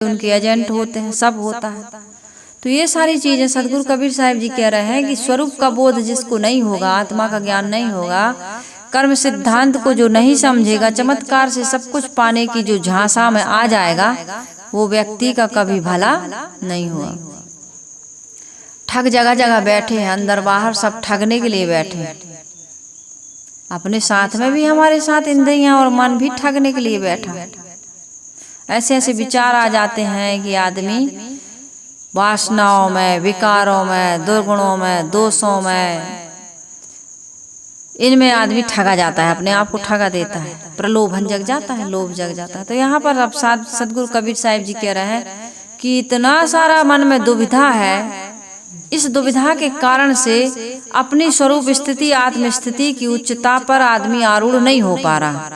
उनके एजेंट होते हैं, सब होता है। तो ये सारी चीजें सदगुरु कबीर साहब जी कह रहे हैं कि स्वरूप का बोध जिसको नहीं होगा, आत्मा का ज्ञान नहीं होगा, कर्म सिद्धांत को जो नहीं समझेगा, चमत्कार से सब कुछ पाने की जो झांसा में आ जाएगा, वो व्यक्ति का कभी भला नहीं हुआ। ठग जगह जगह बैठे हैं, अंदर बाहर सब ठगने के लिए बैठे हैं। अपने साथ में भी हमारे साथ इंद्रियां और मन भी ठगने के लिए बैठा है। ऐसे ऐसे विचार आ जाते हैं कि आदमी वासनाओं में, विकारों में, दुर्गुणों में, दोषों में, इनमें आदमी ठगा जाता है, अपने आप को ठगा देता है, प्रलोभन जग जाता है, लोभ जग जाता है। तो यहाँ पर अब सदगुरु कबीर साहिब जी कह रहे हैं कि इतना सारा मन में दुविधा है, इस दुविधा के कारण से अपनी स्वरूप स्थिति, आत्म स्थिति की उच्चता पर आदमी आरूढ़ नहीं हो पा रहा,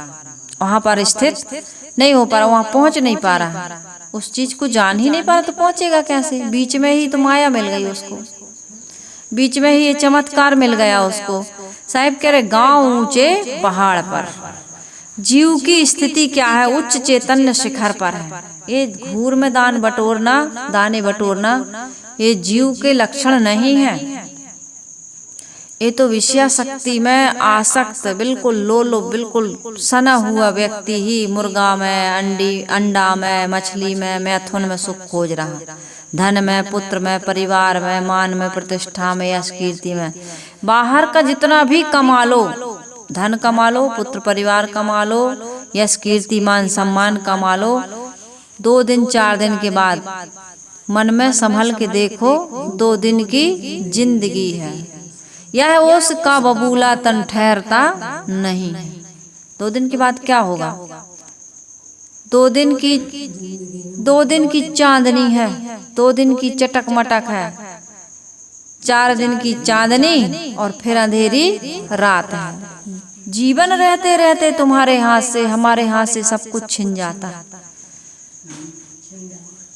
वहां पर स्थित नहीं हो पा रहा, वहां पहुंच नहीं पा रहा, उस चीज को जान ही नहीं पा रहा, तो पहुंचेगा कैसे? बीच में ही तो माया मिल गई उसको, बीच में ही ये चमत्कार मिल गया उसको। साहिब कह रहे गांव ऊंचे पहाड़ पर, जीव की स्थिति क्या है? उच्च चैतन्य शिखर पर है। ये घूर में दाने बटोरना ये जीव के लक्षण नहीं है। ये तो विषया शक्ति में आसक्त, बिल्कुल लोलो, बिल्कुल सना हुआ व्यक्ति ही मुर्गा में, अंडा में, मछली में, मैथुन में सुख खोज रहा, धन में, पुत्र में, परिवार में, मान में, प्रतिष्ठा में, यश कीर्ति में। बाहर का जितना भी कमा लो, धन कमा लो, पुत्र परिवार कमा लो, यश कीर्ति मान सम्मान कमा लो, 2 दिन 4 दिन के बाद मन में संभल के देखो, 2 दिन की जिंदगी है, यह उसका बबूला तन ठहरता नहीं। 2 दिन के बाद क्या होगा? 2 दिन की चांदनी है, 2 दिन की चटक मटक है, 4 दिन की चांदनी और फिर अंधेरी रात है। जीवन रहते रहते तुम्हारे हाथ से, हमारे हाथ से सब कुछ छिन जाता है।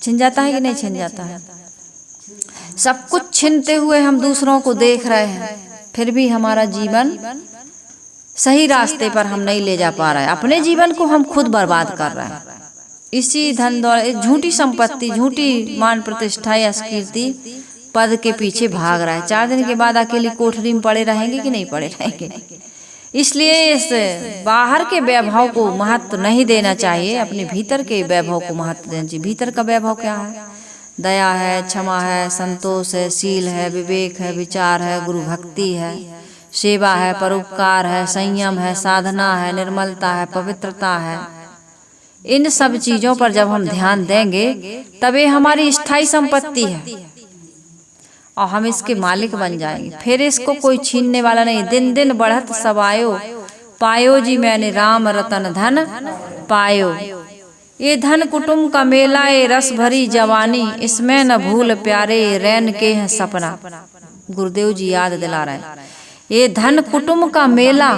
छिन जाता है कि नहीं छिन जाता है? सब कुछ छिनते हुए हम दूसरों को देख रहे हैं, फिर भी हमारा जीवन सही रास्ते पर हम नहीं ले जा पा रहे हैं। अपने जीवन को हम खुद बर्बाद कर रहे हैं। इसी धन दौलत, झूठी संपत्ति, झूठी मान प्रतिष्ठा या कीर्ति पद के पीछे भाग रहा है। 4 दिन के बाद अकेली कोठरी में पड़े रहेंगे कि नहीं पड़े रहेंगे? इसलिए इस बाहर के वैभव को महत्व नहीं देना चाहिए, अपने भीतर के वैभव को महत्व देना चाहिए। भीतर का वैभव क्या है? दया है, क्षमा है, संतोष है, शील है, विवेक है, विचार है, गुरु भक्ति है, सेवा है, परोपकार है, संयम है, साधना है, निर्मलता है, पवित्रता है। इन सब चीजों पर जब हम ध्यान देंगे तब ये हमारी स्थायी संपत्ति है और हम इसके मालिक बन जाएंगे। फिर इसको कोई छीनने वाला नहीं। दिन दिन बढ़त सब आयो, पायो जी मैंने राम रतन धन पायो। ये धन कुटुंब का मेला, ये रस भरी जवानी, इसमें न भूल प्यारे रैन के हैं सपना। गुरुदेव जी याद दिला रहे हैं। ये धन कुटुंब का मेला,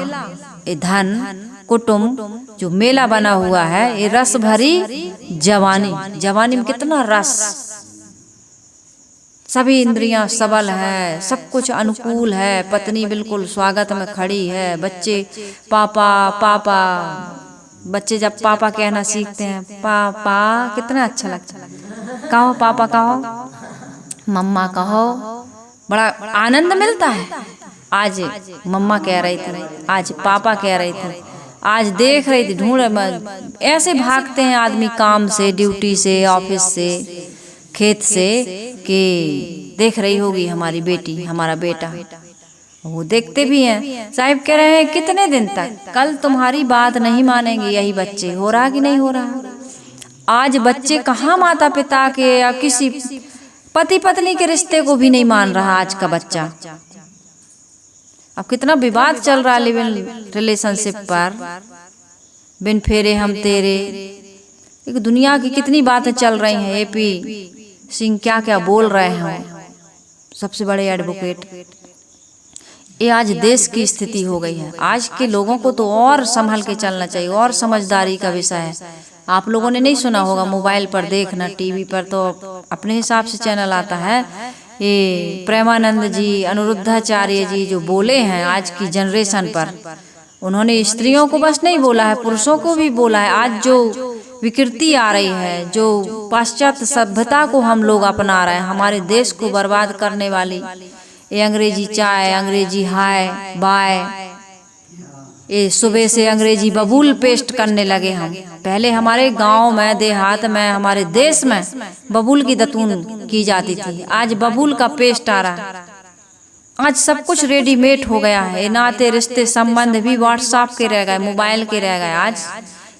ये धन कुटुंब जो मेला बना हुआ है, ये रस भरी जवानी, जवानी में कितना रस, सभी इंद्रियां सबल है, सब कुछ अनुकूल है, पत्नी बिल्कुल स्वागत में खड़ी है, बच्चे पापा पापा, बच्चे जब पापा कहना सीखते हैं, पापा कितना अच्छा लगता है। कहो पापा, कहो मम्मा, कहो, बड़ा आनंद मिलता है। आज मम्मा कह रही थी, आज पापा कह रही थी, आज देख रही थी, ढूंढ, ऐसे भागते हैं आदमी काम से, ड्यूटी से, ऑफिस से, खेत से, कि देख रही होगी हमारी बेटी, हमारा बेटा, वो देखते भी हैं। साहिब कह रहे हैं कितने दिन तक, कल तुम्हारी बात नहीं मानेंगे यही बच्चे। हो रहा कि नहीं हो रहा? आज बच्चे कहाँ माता पिता के या किसी पति पत्नी के रिश्ते को भी नहीं मान रहा आज का बच्चा। अब कितना विवाद चल रहा है लिव इन रिलेशनशिप पर, बिन फेरे हम तेरे, एक दुनिया की कितनी बातें चल रही हैं। एपी सिंह क्या क्या बोल रहे हैं, सबसे बड़े एडवोकेट। ये आज देश की स्थिति हो गई है। आज के लोगों को तो और संभल के चलना चाहिए, और समझदारी का विषय है। आप लोगों ने नहीं सुना होगा, मोबाइल पर देखना, टीवी पर तो अपने हिसाब से चैनल आता है। ये प्रेमानंद जी, अनिरुद्धाचार्य जी जो बोले हैं आज की जनरेशन पर, उन्होंने स्त्रियों को बस नहीं बोला है, पुरुषों को भी बोला है। आज जो विकृति आ रही है, जो पाश्चात्य सभ्यता को हम लोग अपना रहे हैं, हमारे देश को बर्बाद करने वाली ये अंग्रेजी चाय, अंग्रेजी हाय बाय, ये सुबह से अंग्रेजी बबूल पेस्ट करने लगे हम। पहले हमारे गांव में, देहात में, हमारे देश में बबूल की दतून की जाती थी, आज बबूल का पेस्ट आ रहा है। आज सब कुछ रेडीमेड हो गया है, नाते रिश्ते संबंध भी व्हाट्सएप के रह गए, मोबाइल के रह गए। आज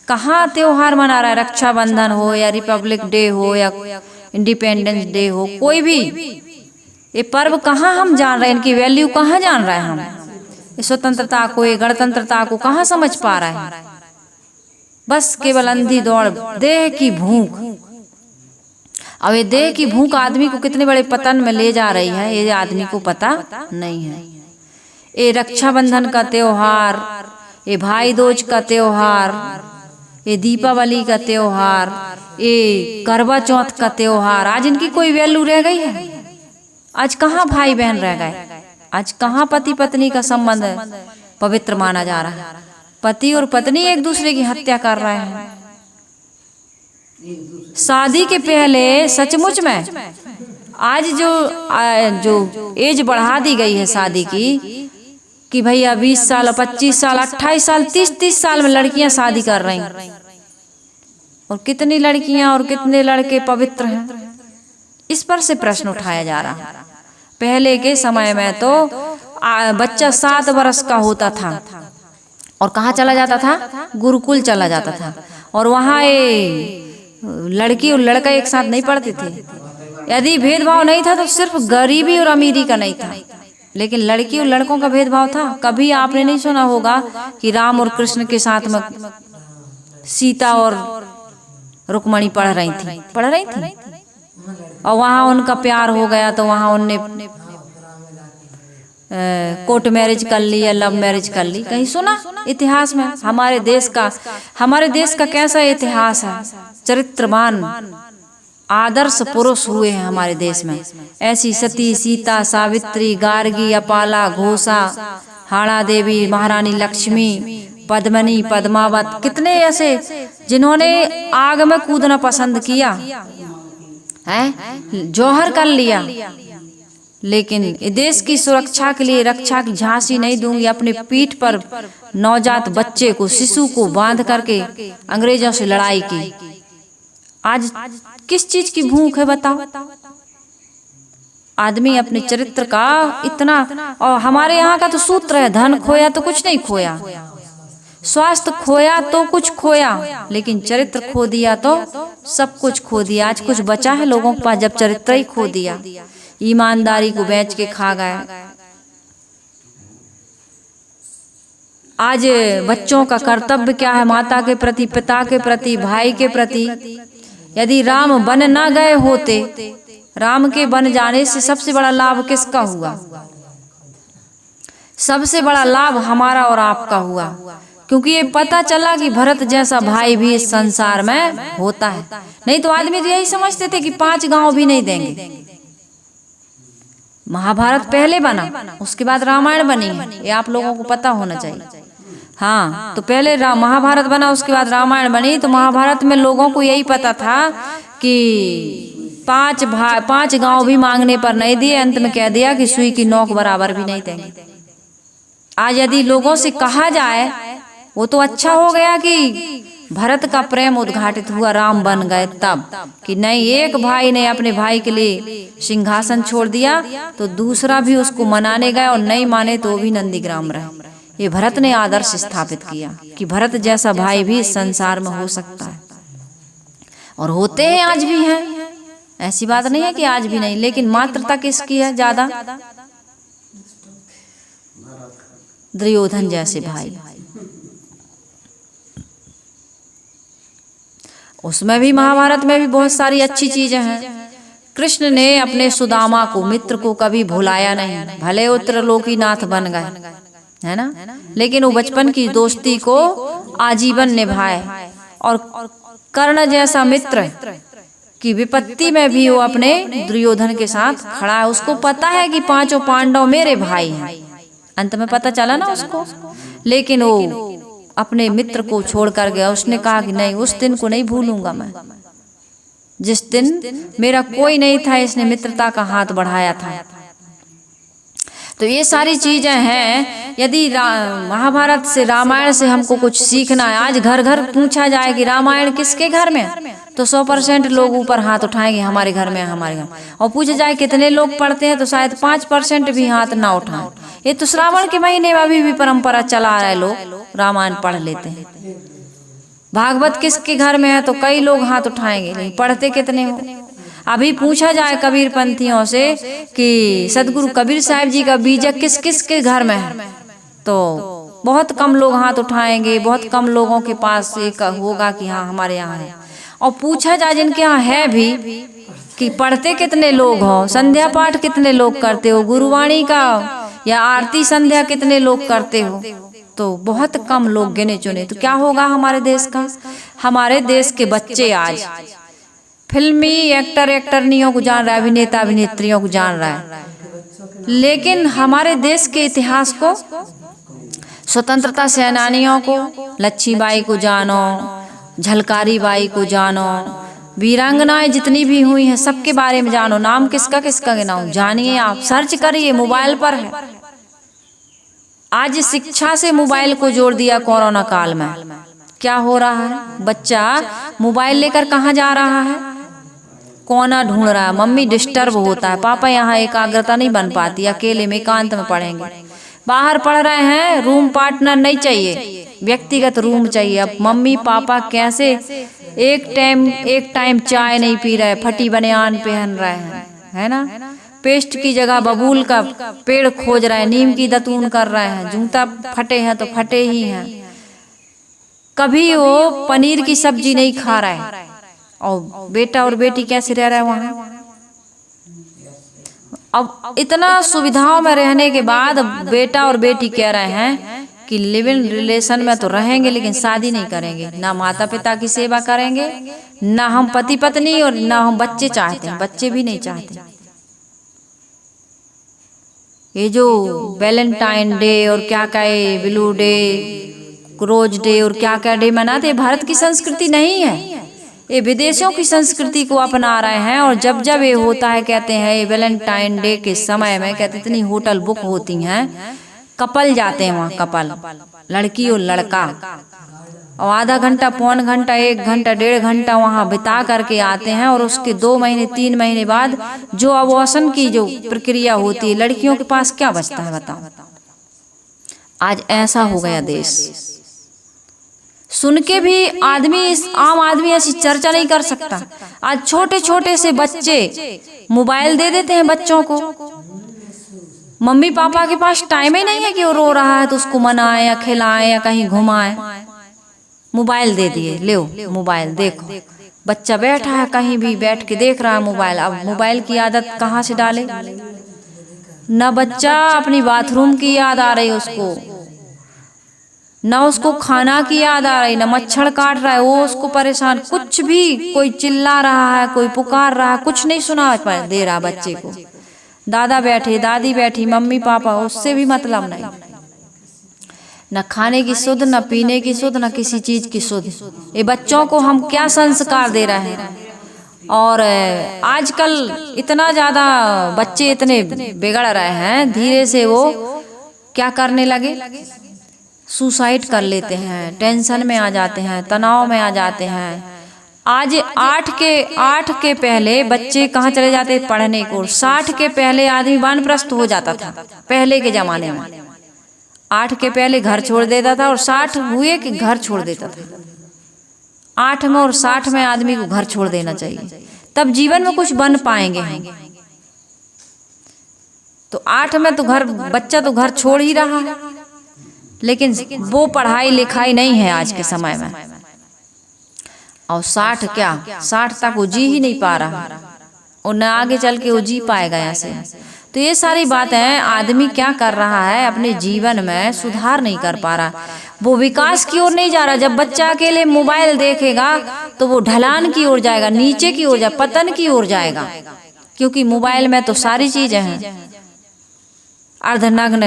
कहाँ त्योहार मना रहा है, रक्षाबंधन हो या रिपब्लिक डे हो या इंडिपेंडेंस डे हो, कोई भी ये पर्व कहाँ हम जान रहे हैं, इनकी वैल्यू कहाँ जान रहे हैं हम, स्वतंत्रता को, ये गणतंत्रता को कहाँ समझ पा रहे हैं। बस केवल अंधी दौड़, देह की भूख। अब ये देह की भूख आदमी को कितने बड़े पतन में ले जा रही है, ये आदमी को पता नहीं है। ये रक्षाबंधन का त्योहार, ये भाई दूज का त्योहार, ये दीपावली का त्योहार, ये करवा चौथ का त्योहार, आज इनकी कोई वैल्यू रह गई है? आज कहाँ भाई बहन रह गए? आज कहाँ पति पत्नी का संबंध पवित्र माना जा रहा है? पति और पत्नी एक दूसरे की हत्या कर रहे हैं। शादी के पहले सचमुच में आज जो एज बढ़ा दी गई है शादी की, कि भैया 20 साल, 25 साल, 28 साल, 30 साल में लड़कियां शादी कर रही हैं। और कितनी लड़कियां और कितने लड़के पवित्र हैं, इस पर से प्रश्न उठाया जा रहा है। पहले के समय में तो बच्चा 7 वर्ष का होता था और कहाँ चला जाता था? गुरुकुल चला जाता था, और वहाँ ये लड़की और लड़का एक साथ नहीं पढ़ते थे। यदि भेदभाव नहीं था तो सिर्फ गरीबी और अमीरी का नहीं था, लेकिन लड़की और लड़कों का भेदभाव था। कभी आपने नहीं सुना होगा कि राम और कृष्ण के साथ में सीता और रुक्मणी पढ़ रही थी और वहाँ उनका प्यार हो गया तो वहाँ उनने कोर्ट मैरिज कर ली या लव मैरिज कर ली? कहीं सुना इतिहास में? हमारे देश का कैसा इतिहास है, चरित्रवान आदर्श पुरुष हुए हैं हमारे देश में। ऐसी सती, सीता, सावित्री, गार्गी, अपाला, घोषा, हाड़ा देवी, महारानी लक्ष्मी, पद्मनी, पद्मावत, कितने ऐसे जिन्होंने आग में कूदना पसंद किया है, जौहर कर लिया, लेकिन देश की सुरक्षा के लिए रक्षा की झांसी नहीं दूंगी, अपने पीठ पर नवजात बच्चे को, शिशु को बांध करके अंग्रेजों से लड़ाई की। आज किस चीज की भूख है बताओ? आदमी अपने चरित्र का इतना, और हमारे यहाँ का तो सूत्र है, धन खोया तो कुछ नहीं खोया, स्वास्थ्य खोया तो कुछ खोया, लेकिन चरित्र खो दिया तो सब कुछ खो दिया। आज कुछ बचा है लोगों के पास जब चरित्र ही खो दिया? ईमानदारी को बेच के खा गए। आज बच्चों का कर्तव्य क्या है? माता के प्रति, पिता के प्रति, भाई के प्रति। यदि राम बन ना गए होते, राम के बन जाने से सबसे बड़ा लाभ किसका हुआ? सबसे बड़ा लाभ हमारा और आपका हुआ, क्योंकि ये पता चला कि भरत जैसा भाई भी इस संसार में होता है। नहीं तो आदमी तो यही समझते थे कि 5 गांव भी नहीं देंगे। महाभारत पहले बना, उसके बाद रामायण बनी है, ये आप लोगों को पता होना चाहिए। हाँ, तो पहले महाभारत बना, उसके बाद रामायण बनी। तो महाभारत में लोगों को यही पता था कि 5 गांव भी मांगने पर नहीं दिए, अंत में कह दिया कि सुई की नोक बराबर भी नहीं देंगे। आज यदि लोगों से कहा जाए, वो तो अच्छा हो गया कि भरत का प्रेम उद्घाटित हुआ, राम बन गए, तब कि नहीं, एक भाई ने अपने भाई के लिए सिंहासन छोड़ दिया तो दूसरा भी उसको मनाने गया, और नहीं माने तो भी नंदीग्राम रहे। ये भरत ने आदर्श स्थापित किया कि भरत जैसा भाई भी इस संसार में हो सकता है, और होते हैं, आज भी हैं। ऐसी बात नहीं है कि आज भी नहीं, लेकिन मात्रता किसकी है ज्यादा? दुर्योधन जैसे भाई। उसमें भी, महाभारत में भी बहुत सारी अच्छी चीजें हैं। कृष्ण ने अपने सुदामा को, मित्र को कभी भुलाया नहीं, भले वो त्रिलोकीनाथ बन गए, है ना, लेकिन वो बचपन की दोस्ती को आजीवन निभाए। और कर्ण जैसा मित्र की विपत्ति में भी वो अपने दुर्योधन के साथ खड़ा है। उसको पता है कि 5 पांडव मेरे भाई हैं, अंत में पता चला ना उसको, लेकिन वो अपने मित्र को छोड़कर गया। उसने कहा कि नहीं, उस दिन को नहीं भूलूंगा मैं, जिस दिन मेरा कोई नहीं था, इसने मित्रता का हाथ बढ़ाया था। तो ये सारी चीजें हैं। यदि महाभारत से, रामायण से हमको कुछ सीखना है, आज घर घर पूछा जाए कि रामायण किसके घर में है, तो 100% लोग ऊपर हाथ उठाएंगे, हमारे घर में, हमारे घर। और पूछा जाए कितने लोग पढ़ते हैं, तो शायद 5% भी हाथ ना उठाएं। ये तो श्रावण के महीने में अभी भी परंपरा चला आ रहा है, लोग रामायण पढ़ लेते हैं। भागवत किसके घर में है, तो कई लोग हाथ उठाएंगे, नहीं पढ़ते कितने हो। अभी पूछा जाए कबीर पंथियों से कि सदगुरु कबीर साहब जी का बीजक किस किस के घर में है, तो बहुत कम लोग हाथ उठाएंगे। बहुत कम लोगों के पास एक होगा कि हाँ हमारे यहाँ है। और पूछा जाए जिनके यहाँ है भी कि पढ़ते कितने लोग हो, संध्या पाठ कितने लोग करते हो, गुरुवाणी का या आरती संध्या कितने लोग करते हो, तो बहुत कम लोग गिने चुने। तो क्या होगा हमारे देश का? हमारे देश के बच्चे आज फिल्मी एक्टर एक्टरनियों को जान रहा है, अभिनेता अभिनेत्रियों को जान रहा है, लेकिन हमारे देश के इतिहास को, स्वतंत्रता सेनानियों को, लक्ष्मीबाई को जानो, झलकारी बाई को जानो, वीरांगनाएं जितनी भी हुई हैं सबके बारे में जानो। नाम किसका किसका गिनाऊं, जानिए, आप सर्च करिए, मोबाइल पर है। आज शिक्षा से मोबाइल को जोड़ दिया कोरोना काल में। क्या हो रहा है? बच्चा मोबाइल लेकर कहाँ जा रहा है, कोना ढूंढ रहा है, मम्मी डिस्टर्ब होता है, पापा यहाँ एकाग्रता नहीं बन पाती, अकेले में एकांत में पढ़ेंगे। बाहर पढ़ रहे हैं, रूम पार्टनर नहीं चाहिए, व्यक्तिगत रूम चाहिए। अब मम्मी पापा कैसे एक टाइम चाय नहीं पी रहे, फटी बनियान पहन रहे हैं, है ना, पेस्ट की जगह बबूल का पेड़ खोज रहे हैं, नीम की दतून कर रहे हैं, जूता फटे हैं तो फटे ही हैं। कभी वो पनीर की सब्जी नहीं खा रहा है, और बेटा और बेटी कैसे रह रहे हैं वहाँ। अब इतना सुविधाओं में रहने के बाद बेटा और बेटी कह रहे हैं कि लिव इन रिलेशन में तो रहेंगे लेकिन शादी नहीं करेंगे, ना माता पिता की सेवा करेंगे, ना हम पति पत्नी, और ना हम बच्चे चाहते हैं, बच्चे भी नहीं चाहते। ये जो वैलेंटाइन डे और क्या कहे, ब्लू डे, रोज डे और क्या क्या डे मनाते, भारत की संस्कृति नहीं है, ये विदेशों की संस्कृति को अपना रहे हैं। और जब जब ये होता है, कहते हैं ये वैलेंटाइन डे के समय में, कहते इतनी होटल बुक होती हैं, कपल जाते हैं वहाँ, कपल, लड़की और लड़का, और आधा घंटा, पौन घंटा, 1 घंटा, 1.5 घंटा वहाँ बिता करके आते हैं। और उसके 2 महीने 3 महीने बाद जो अबॉर्शन की जो प्रक्रिया होती है, लड़कियों के पास क्या बचता है बताओ। आज ऐसा हो गया देश, सुन के भी आम आदमी ऐसी चर्चा नहीं कर सकता। आज छोटे छोटे से बच्चे मोबाइल दे देते हैं बच्चों को, मम्मी पापा के पास टाइम ही नहीं है कि वो रो रहा है तो उसको मनाए या खिलाए या कहीं घुमाए, मोबाइल दे दिए, लो मोबाइल देखो। बच्चा बैठा है कहीं भी बैठ के देख रहा है मोबाइल। अब मोबाइल की आदत कहाँ से डाले? न बच्चा अपनी बाथरूम की याद आ रही उसको, न उसको खाना की याद आ रही, न मच्छर काट रहा है वो उसको परेशान, कुछ भी, कोई चिल्ला रहा है, कोई पुकार रहा है, कुछ नहीं सुना दे रहा बच्चे को। दादा बैठे, दादी बैठी, मम्मी पापा, उससे भी मतलब नहीं। न खाने की सुध, न पीने की सुध, न किसी चीज की सुध। ये बच्चों को हम क्या संस्कार दे रहे हैं। और आजकल इतना ज्यादा बच्चे इतने बिगड़ रहे हैं, धीरे से वो क्या करने लगे, सुसाइड कर लेते हैं, टेंशन में आ जाते हैं, तनाव में आ जाते हैं। आज 8 के पहले बच्चे कहाँ चले जाते पढ़ने को, 60 के पहले आदमी वानप्रस्थ हो जाता था पहले के जमाने में। 8 के पहले घर छोड़ देता था और 60 हुए कि घर छोड़ देता था। 8 में और 60 में आदमी को घर छोड़ देना चाहिए, तब जीवन में कुछ बन पाएंगे हम। तो 8 में तो बच्चा तो घर छोड़ ही रहा है, लेकिन वो पढ़ाई लिखाई नहीं है आज के समय में। और 60 तक वो जी ही नहीं पा रहा, और न आगे चल के वो जी पाएगा ऐसे। तो ये सारी बातें आदमी क्या कर रहा है, अपने जीवन में सुधार नहीं कर पा रहा, वो विकास की ओर नहीं जा रहा। जब बच्चा अकेले मोबाइल देखेगा तो वो ढलान की ओर जाएगा, नीचे की ओर जाएगा, पतन की ओर जाएगा, क्योंकि मोबाइल में तो सारी चीजें हैं। अर्धनग्न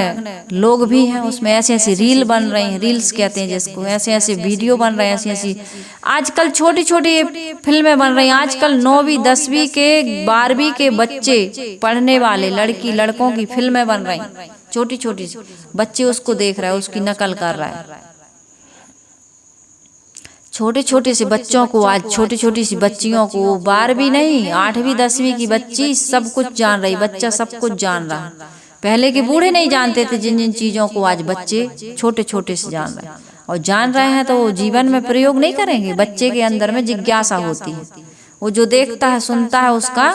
लोग भी हैं उसमें, ऐसे ऐसे रील बन रहे हैं, रील्स कहते हैं जिसको, ऐसे ऐसे वीडियो बन रहे हैं, ऐसी ऐसी आजकल छोटी छोटी फिल्में बन रही हैं। आजकल 9वीं 10वीं के 12वीं के बच्चे पढ़ने वाले लड़की लड़कों की फिल्में बन रही हैं, छोटी छोटी बच्चे उसको देख रहे हैं, उसकी नकल कर रहा है। छोटे छोटे से बच्चों को, आज छोटी छोटी सी बच्चियों को, 12वीं नहीं 8वीं 10वीं की बच्ची सब कुछ जान रही, बच्चा सब कुछ जान रहा। पहले के बूढ़े नहीं जानते थे जिन जिन चीजों को आज बच्चे छोटे छोटे से जान रहे हैं, और जान रहे हैं तो वो जीवन में प्रयोग नहीं करेंगे। बच्चे के अंदर में जिज्ञासा होती है, वो जो देखता है सुनता है उसका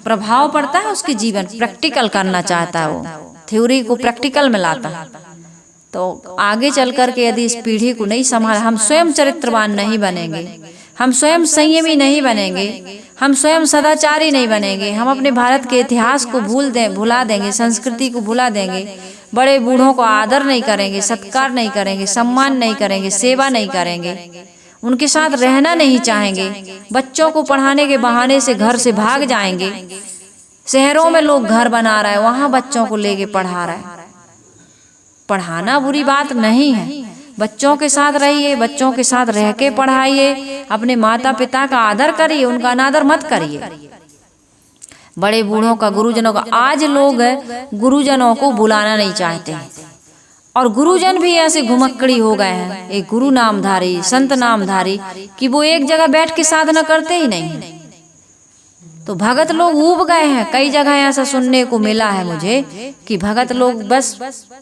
प्रभाव पड़ता है उसके जीवन, प्रैक्टिकल करना चाहता है, वो थ्योरी को प्रैक्टिकल में लाता है। तो आगे चल करके यदि इस पीढ़ी को नहीं संभाल, हम स्वयं चरित्रवान नहीं बनेंगे, हम स्वयं संयमी नहीं बनेंगे, हम स्वयं सदाचारी नहीं बनेंगे, हम अपने भारत के इतिहास को भुला देंगे, संस्कृति को भुला देंगे, बड़े बूढ़ों को आदर नहीं करेंगे, सत्कार नहीं करेंगे, सम्मान नहीं करेंगे, सेवा नहीं करेंगे, उनके साथ रहना नहीं चाहेंगे, बच्चों को पढ़ाने के बहाने से घर से भाग जाएंगे। शहरों में लोग घर बना रहा है, वहां बच्चों को लेके पढ़ा रहा है। पढ़ाना बुरी बात नहीं है, बच्चों के साथ रहिए, बच्चों के साथ रह के पढ़ाइए, अपने माता पिता का आदर करिए, उनका अनादर मत करिए। बड़े बूढ़ों का, गुरुजनों का, आज लोग गुरुजनों को बुलाना नहीं चाहते हैं, और गुरुजन भी ऐसे घुमक्कड़ी हो गए हैं, एक गुरु नामधारी, संत नामधारी, कि वो एक जगह बैठ के साधना करते ही नहीं। तो भगत लोग ऊब गए हैं। कई जगह ऐसा सुनने को मिला है मुझे कि भगत लोग बस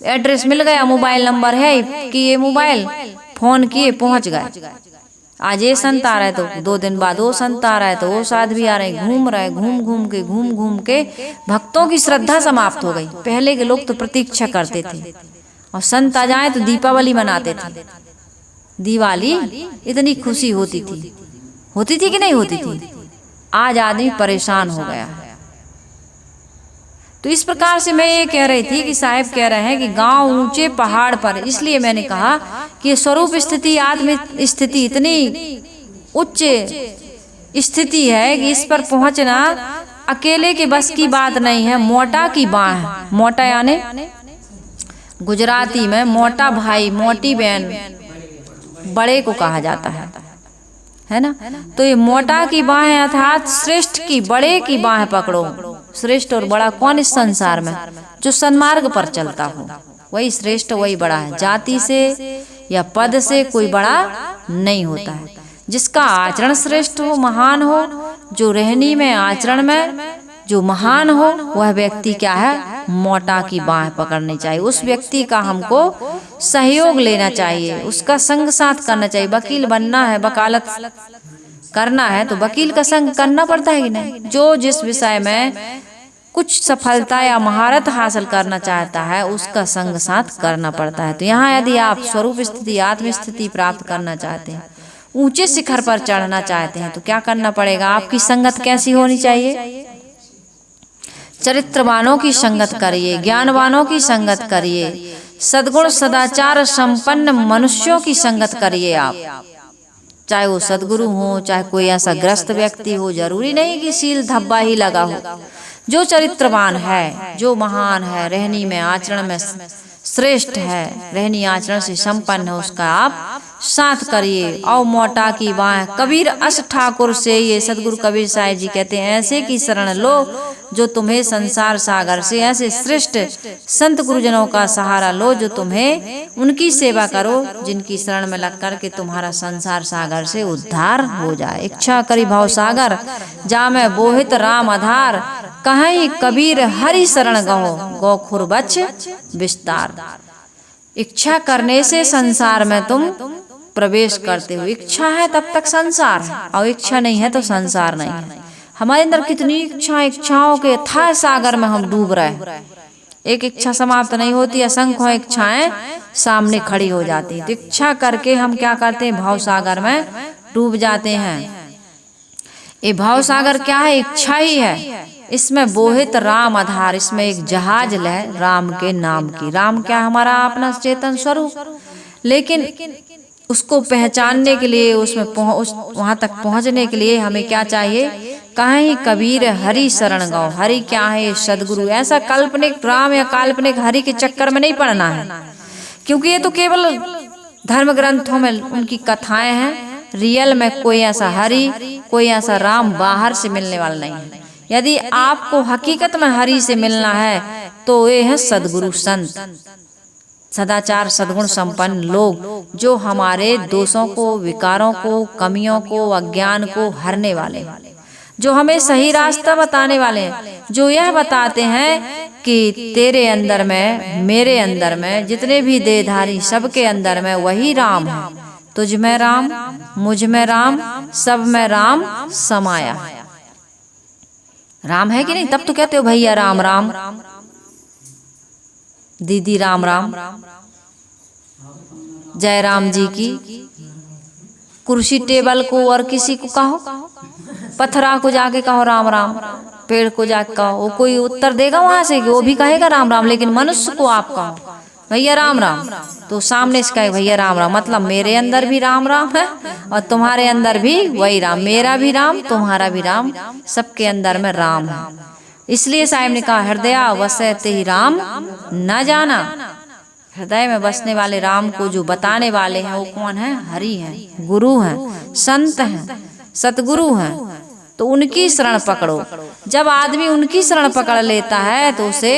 एड्रेस मिल गया, मोबाइल नंबर है कि ये मोबाइल फोन किए पहुंच गए। आज ये संत आ रहा है तो 2 दिन बाद वो संत आ रहा है, तो वो साध्वी आ रहे, घूम रहे, घूम घूम के भक्तों की श्रद्धा समाप्त हो गई। पहले के लोग तो प्रतीक्षा करते थे, और संत आ जाए तो दीपावली मनाते थे। दिवाली इतनी खुशी होती थी कि नहीं होती थी? आज आदमी परेशान हो गया है। तो इस प्रकार से मैं ये कह रही थी कि साहब कह रहे हैं कि गांव ऊंचे पहाड़ पर, इसलिए मैंने कहा कि स्वरूप स्थिति, आत्म स्थिति इतनी उच्च स्थिति है कि इस पर पहुंचना अकेले के बस की बात नहीं है। मोटा की बाह, मोटा यानी गुजराती में मोटा भाई, मोटी बहन बड़े को कहा जाता है ना। तो ये मोटा की बाहें अर्थात श्रेष्ठ की, बड़े की बाहें पकड़ो। श्रेष्ठ और बड़ा कौन इस संसार में? जो सन्मार्ग पर चलता हो वही श्रेष्ठ, वही बड़ा है। जाति से या पद से कोई बड़ा नहीं होता है। जिसका आचरण श्रेष्ठ हो, महान हो, जो रहनी में, आचरण में जो महान हो, वह व्यक्ति क्या है? मोटा की बाह पकड़नी चाहिए। उस व्यक्ति का हमको सहयोग लेना चाहिए, उसका संग साथ करना चाहिए। वकील बनना है, वकालत करना है तो वकील का संग करना पड़ता है कि नहीं? जो जिस विषय में कुछ सफलता या महारत हासिल करना चाहता है उसका संग साथ करना पड़ता है। तो यहाँ यदि आप स्वरूप स्थिति, आत्म स्थिति प्राप्त करना चाहते हैं, ऊंचे शिखर पर चढ़ना चाहते हैं, तो क्या करना पड़ेगा? आपकी संगत कैसी होनी चाहिए? चरित्रवानों की संगत करिए, ज्ञानवानों की संगत करिए, सद्गुण सदाचार संपन्न मनुष्यों की संगत करिए आप। चाहे वो सदगुरु हो, चाहे कोई ऐसा ग्रस्त व्यक्ति हो, जरूरी नहीं कि सील धब्बा ही लगा हो। जो चरित्रवान है, जो महान है, रहनी में, आचरण में श्रेष्ठ है, रहनी आचरण से संपन्न है, उसका आप साथ करिए। और मोटा की बाह, कबीर अस ठाकुर से, ये सदगुरु कबीर साहिब जी कहते हैं, ऐसे की शरण लो जो तुम्हें संसार सागर से, ऐसे श्रेष्ठ संत गुरुजनों का सहारा लो जो तुम्हें, उनकी सेवा करो जिनकी शरण में लग कर के तुम्हारा संसार सागर से उद्धार हो जाए। इच्छा करी भाव सागर, जा मैं बोहित राम आधार, कहीं कबीर हरि शरण गहो, गो खुर बच्छ विस्तार। इच्छा करने से संसार में तुम प्रवेश करते हो। इच्छा है तब तक संसार है, और इच्छा नहीं है तो संसार नहीं है। हमारे अंदर कितनी इच्छाओं के अथाह सागर में हम डूब रहे हैं। एक इच्छा समाप्त नहीं होती, असंख्य इच्छाएं सामने खड़ी हो जाती। तो इच्छा करके हम क्या करते हैं? भाव सागर में डूब जाते हैं। ये भाव सागर क्या है? इच्छा ही है। इसमें बोहित राम आधार, इसमें एक जहाज है राम के नाम की। राम क्या? हमारा अपना चेतन स्वरूप। लेकिन उसको पहचानने के लिए, उसमें वहां तक पहुंचने के लिए हमें क्या चाहिए? कहीं कबीर हरि शरण गाओ। हरि क्या है? सदगुरु। ऐसा काल्पनिक राम या काल्पनिक हरि के चक्कर में नहीं पड़ना है, क्योंकि ये तो केवल धर्म ग्रंथों में उनकी कथाएं हैं। रियल में कोई ऐसा हरि, कोई ऐसा राम बाहर से मिलने वाला नहीं है। यदि आपको हकीकत में हरि से मिलना है तो ये है सदगुरु संत, सदाचार सद्गुण संपन्न लोग, जो हमारे दोषों को, विकारों को, कमियों को, अज्ञान को हरने वाले, जो हमें सही रास्ता बताने वाले हैं, जो यह बताते हैं कि तेरे अंदर में, मेरे अंदर में, जितने भी देहधारी सबके अंदर में वही राम है। तुझ में राम, मुझ में राम, सब में राम समाया है। राम है कि नहीं? तब तो कहते हो भैया राम राम, दीदी राम राम, जय राम जी की। कुर्सी टेबल को और किसी को कहो, पत्थरा को जाके कहो राम राम, पेड़ को जाके कहो, वो कोई उत्तर देगा वहां से, वो भी कहेगा राम राम। लेकिन मनुष्य को आप कहो भैया राम राम, तो सामने से कहे भैया राम राम, मतलब मेरे अंदर भी राम राम है और तुम्हारे अंदर भी वही राम। मेरा भी राम, तुम्हारा भी राम, सबके अंदर में राम है। इसलिए साहिब ने कहा हृदय वसते ही राम न जाना। हृदय में बसने वाले राम को जो बताने वाले हैं वो कौन है? हरि हैं, गुरु हैं, संत हैं, सतगुरु हैं। तो उनकी शरण पकड़ो। जब आदमी उनकी शरण पकड़ लेता है तो उसे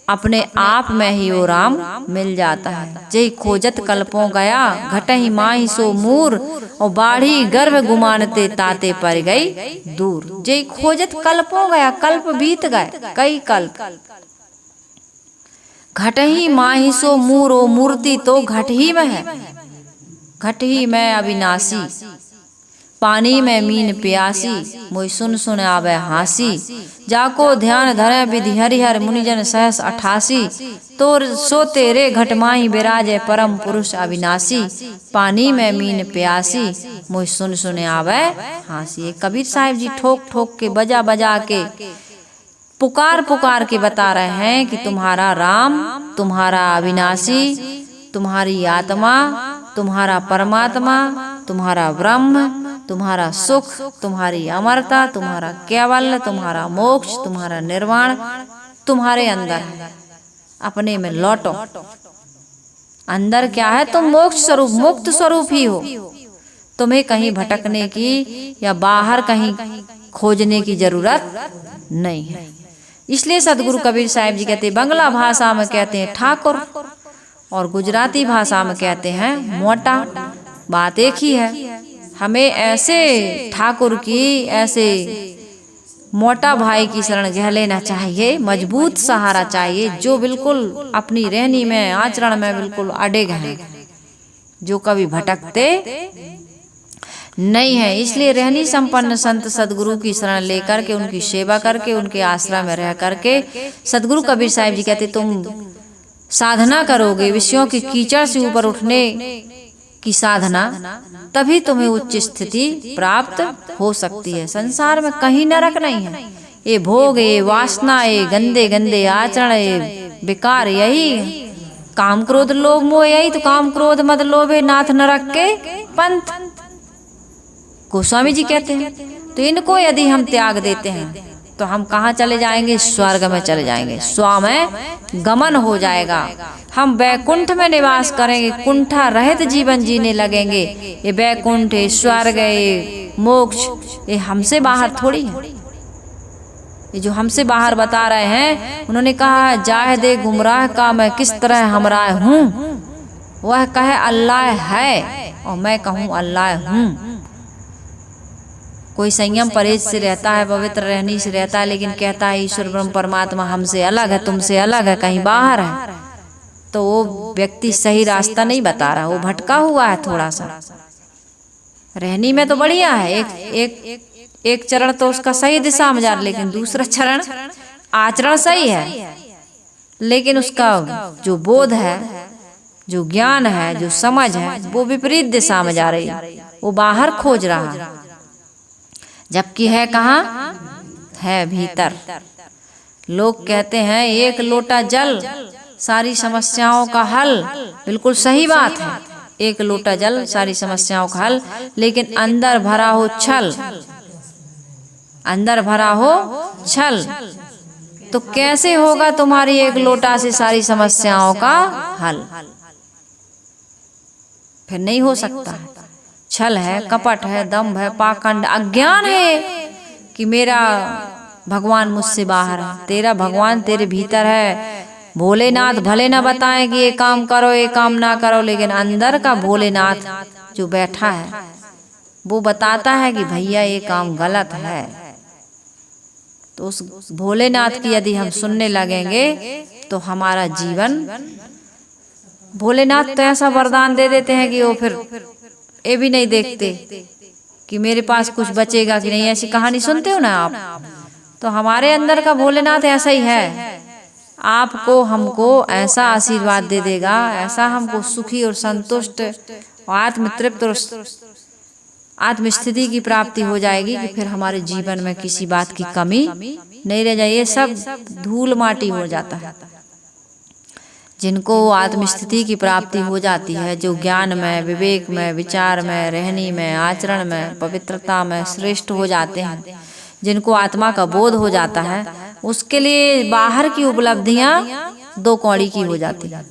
अपने आप में ही वो राम मिल जाता है। जय खोजत कल्पों गया, घटहि माही सो मूर, और बाढ़ी गर्भ गुमानते ताते पर गई दूर। जय खोजत कल्पों गया, कल्प बीत गए, कई कल्प। घटहि माही सो मूर, ओ मूर्ति तो घट ही में है, घट ही में अविनाशी। पानी में मीन प्यासी, मोई सुन सुन आवे हासी। जाको ध्यान धरे विधि हरिहर, मुनिजन सहस 88। तोर सो तेरे घट माही विराजे, परम पुरुष अविनाशी। पानी में मीन प्यासी, मोई सुन सुन आवे हासी। कबीर साहिब जी ठोक ठोक के, बजा बजा के, पुकार पुकार के बता रहे हैं कि तुम्हारा राम, तुम्हारा अविनाशी, तुम्हारी आत्मा, तुम्हारा परमात्मा, तुम्हारा ब्रह्म, तुम्हारा सुख, तुम्हारी अमरता, तुम्हारा केवल, तुम्हारा मोक्ष, तुम्हारा निर्वाण तुम्हारे अंदर है। अपने में लौटो। अंदर क्या है? तुम मोक्ष स्वरूप, मुक्त स्वरूप ही हो। तुम्हें कहीं भटकने की या बाहर कहीं खोजने की जरूरत नहीं है। इसलिए सदगुरु कबीर साहिब जी कहते हैं, बंगला भाषा में कहते हैं ठाकुर और गुजराती भाषा में कहते हैं मोटा। बात एक ही है। हमें ऐसे ठाकुर की, ऐसे मोटा भाई की शरण गह लेना चाहिए। मजबूत सहारा चाहिए, जो बिल्कुल अपनी रहनी में, आचरण में बिल्कुल अड़े हैं, जो कभी भटकते नहीं है। इसलिए रहनी संपन्न संत सदगुरु की शरण लेकर के, उनकी सेवा करके, उनके आश्रय में रह करके, सदगुरु कबीर साहिब जी कहते तुम साधना करोगे, विषयों की कीचड़ से ऊपर उठने की साधना, तभी तुम्हें उच्च स्थिति प्राप्त हो सकती है। संसार में कहीं नरक नहीं है। ये भोग, ये वासना, ये गंदे गंदे आचरण, ये विकार, यही काम क्रोध लोभ मोह, यही तो काम क्रोध मद लोभे नाथ नरक के पंथ, गोस्वामी जी कहते हैं। तो इनको यदि हम त्याग देते हैं तो हम कहाँ चले जाएंगे? स्वर्ग में चले जाएंगे, स्व में गमन हो जाएगा। हम बैकुंठ में निवास करेंगे, कुंठा रहित जीवन जीने लगेंगे। ये बैकुंठ, ये स्वर्ग, ये मोक्ष, ये हमसे बाहर थोड़ी है। ये जो हमसे बाहर बता रहे हैं, उन्होंने कहा जाहे दे गुमराह का मैं किस तरह हमराह हूँ। वह कहे अल्लाह है और मैं कहूँ अल्लाह हूँ। कोई संयम परहेज से रहता है, पवित्र रहनी से रहता है, लेकिन कहता है ईश्वर ब्रह्म परमात्मा हमसे अलग है, तुमसे अलग है, कहीं बाहर है, तो वो व्यक्ति सही रास्ता नहीं बता रहा, वो भटका हुआ है थोड़ा सा। रहनी में तो बढ़िया है, एक चरण तो उसका सही दिशा में जा रहा, लेकिन दूसरा चरण आचरण सही है, लेकिन उसका जो बोध है, जो ज्ञान है, जो समझ है, वो विपरीत दिशा में जा रही है, वो बाहर खोज रहा है, जबकि है कहाँ? है भीतर। लोग कहते हैं एक लोटा जल सारी समस्याओं का हल। बिल्कुल सही बात है, एक लोटा जल सारी समस्याओं का हल, लेकिन अंदर भरा हो छल, अंदर भरा हो छल, तो कैसे होगा तुम्हारी एक लोटा से सारी समस्याओं का हल? फिर नहीं हो सकता है। छल है, कपट है, दंभ है, पाखंड, अज्ञान है कि मेरा भगवान मुझसे बाहर है। तेरा भगवान तेरे भीतर है। भोलेनाथ भले ना बताएं कि ये काम करो ये काम ना करो, लेकिन अंदर का भोलेनाथ जो बैठा है वो बताता है कि भैया ये काम गलत है। तो उस भोलेनाथ की यदि हम सुनने लगेंगे तो हमारा जीवन, भोलेनाथ तो ऐसा वरदान दे देते हैं कि वो फिर ये भी नहीं देखते कि मेरे पास कुछ बचेगा कि नहीं। ऐसी कहानी सुनते हो ना आप? तो हमारे अंदर का भोलेनाथ ऐसा ही है। आपको हमको ऐसा आशीर्वाद दे देगा, ऐसा हमको सुखी और संतुष्ट, आत्मतृप्त और आत्मस्थिति की प्राप्ति हो जाएगी कि फिर हमारे जीवन में किसी बात की कमी नहीं रह जाए। ये सब धूल माटी हो जाता है। जिनको आत्मस्थिति की प्राप्ति हो जाती है, जो ज्ञान में, विवेक में, विचार में, रहनी में, आचरण में, पवित्रता में श्रेष्ठ हो जाते हैं, जिनको आत्मा का बोध हो जाता है, उसके लिए बाहर की उपलब्धियां दो कौड़ी की हो जाती है।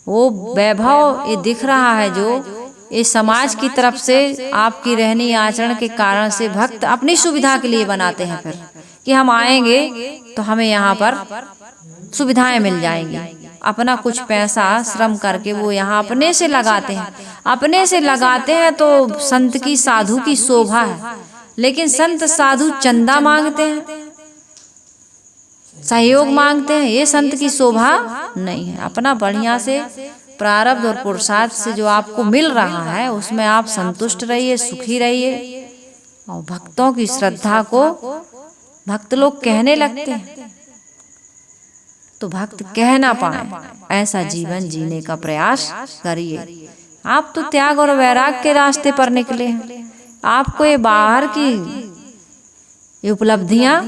वो वैभव ये दिख रहा है जो ये समाज की तरफ से आपकी रहनी आचरण के कारण से भक्त अपनी सुविधा के लिए बनाते हैं, फिर कि हम आएंगे तो हमें यहाँ पर सुविधाएं मिल जाएंगी। अपना कुछ पैसा श्रम करके वो यहाँ अपने से लगाते हैं, अपने से लगाते हैं। तो संत की साधु की शोभा है, लेकिन संत साधु चंदा मांगते हैं, सहयोग मांगते हैं, ये संत की शोभा नहीं है। अपना बढ़िया से प्रारब्ध और पुरुषार्थ से जो आपको मिल रहा है उसमें आप संतुष्ट रहिए, सुखी रहिए। और भक्तों की श्रद्धा को भक्त लोग कहने लगते हैं, तो भक्त कह ना पाए ऐसा जीवन जीने का प्रयास करिए। आप तो त्याग और वैराग के रास्ते पर निकले हैं। आपको ये बाहर की ये उपलब्धियां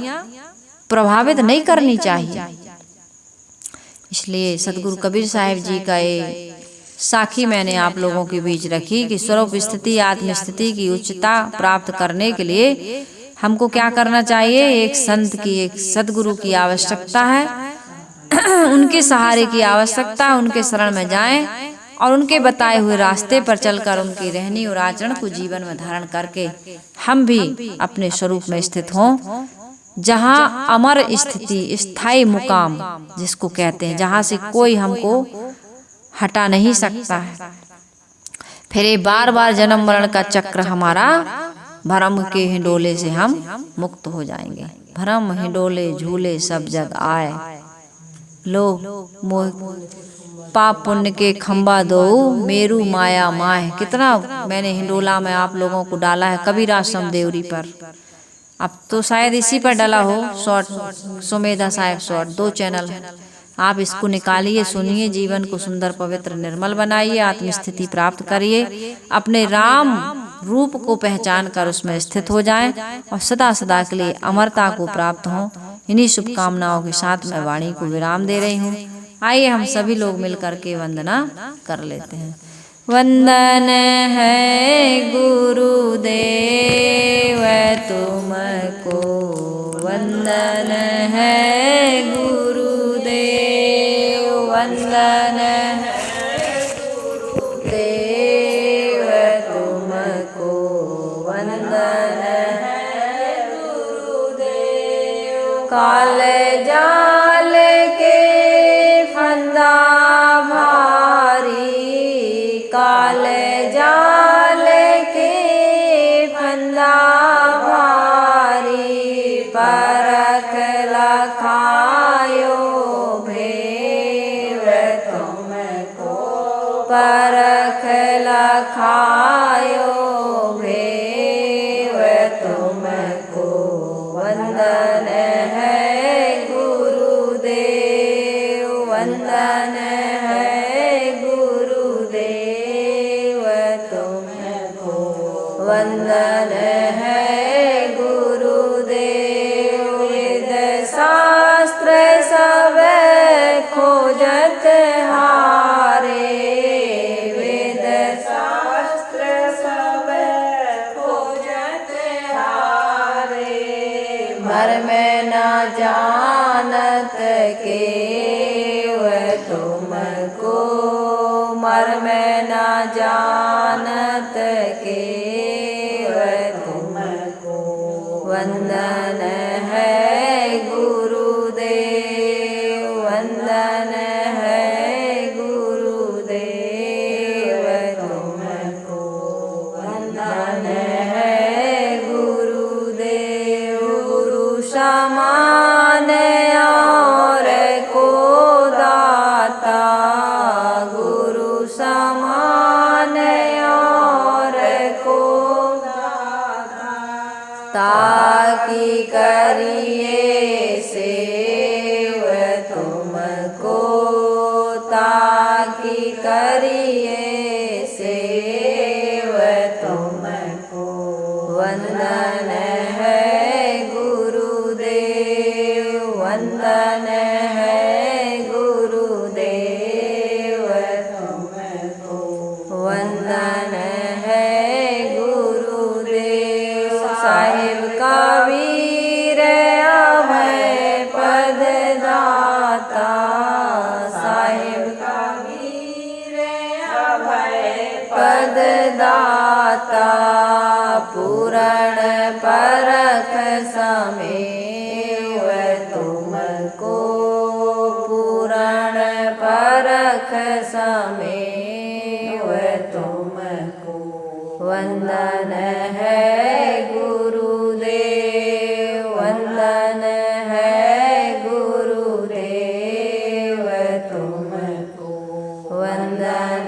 प्रभावित नहीं करनी चाहिए। इसलिए सदगुरु कबीर साहिब जी का ये साखी मैंने आप लोगों के बीच रखी कि स्वरूप स्थिति, आत्मस्थिति की उच्चता प्राप्त करने के लिए हमको क्या करना चाहिए? एक संत की, एक सदगुरु की आवश्यकता है। उनके सहारे की आवश्यकता है। उनके शरण में जाएं और उनके बताए हुए रास्ते पर चलकर उनकी रहनी और आचरण को जीवन में धारण करके हम भी अपने स्वरूप में स्थित हों, जहाँ अमर स्थिति, स्थायी मुकाम जिसको कहते हैं, जहाँ से कोई हमको हटा नहीं सकता है। फिर ये बार बार जन्म मरण का चक्र हमारा भ्रम के हिंडोले से हम मुक्त हो जाएंगे। भ्रम हिंडोले झूले सब जग आए, लोग मोह पाप पुण्य के खंबा दो, मेरू माया माय। कितना मैंने हिंडोला में आप लोगों को डाला है कबीर आश्रम देवरी पर। अब तो शायद इसी पर डाला हो short, Sumedha Sahib short, 2 channel है। आप इसको निकालिए, सुनिए, जीवन को सुंदर पवित्र निर्मल बनाइए, आत्मस्थिति प्राप्त करिए, अपने राम रूप को पहचान कर उसमें स्थित हो जाएं और सदा सदा के लिए अमरता को प्राप्त हों। इन्हीं शुभकामनाओं के साथ मैं वाणी को विराम दे रही हूँ। आइए हम सभी लोग मिलकर के वंदना कर लेते हैं। वंदन है गुरुदेव तुमको, वंदन है गुरुदेव, वंदन है गुरुदेव तुमको, वंदन है गुरुदेव। काले जाल के फंदा भारी, काले जाल के फंदा भारी, परख लखायो भेव तुमको, परख लखायो भेव तुमको। वंदन है गुरुदेव, वंदन है गुरुदेव तुमको, वंदन है गुरुदेव। वेद शास्त्र सब खोजत हारे, वेद में न जानत के वह तुमको, मर में न जानत के वह तुमको। वंदन है गुरुदेव, वंदन है गुरुदेव तुमको। वंदन है गुरुदेव, गुरु समान और को दाता, गुरु समान और को दाता। ताकि करिए सेव तुमको, ताकि करिए सेव तुमको। वंदन है गुरुदेव, वंदन है गुरुदेव तुमको। वंदन है गुरुदेव। साहिब कबीर अभय पद दाता, साहिब कबीर अभय पद दाता। पूरण परख समेव तुमको, पूरण परख समेव तुमको। वंदन है गुरुदेव, वंदन है गुरुदेव तुमको। वंदन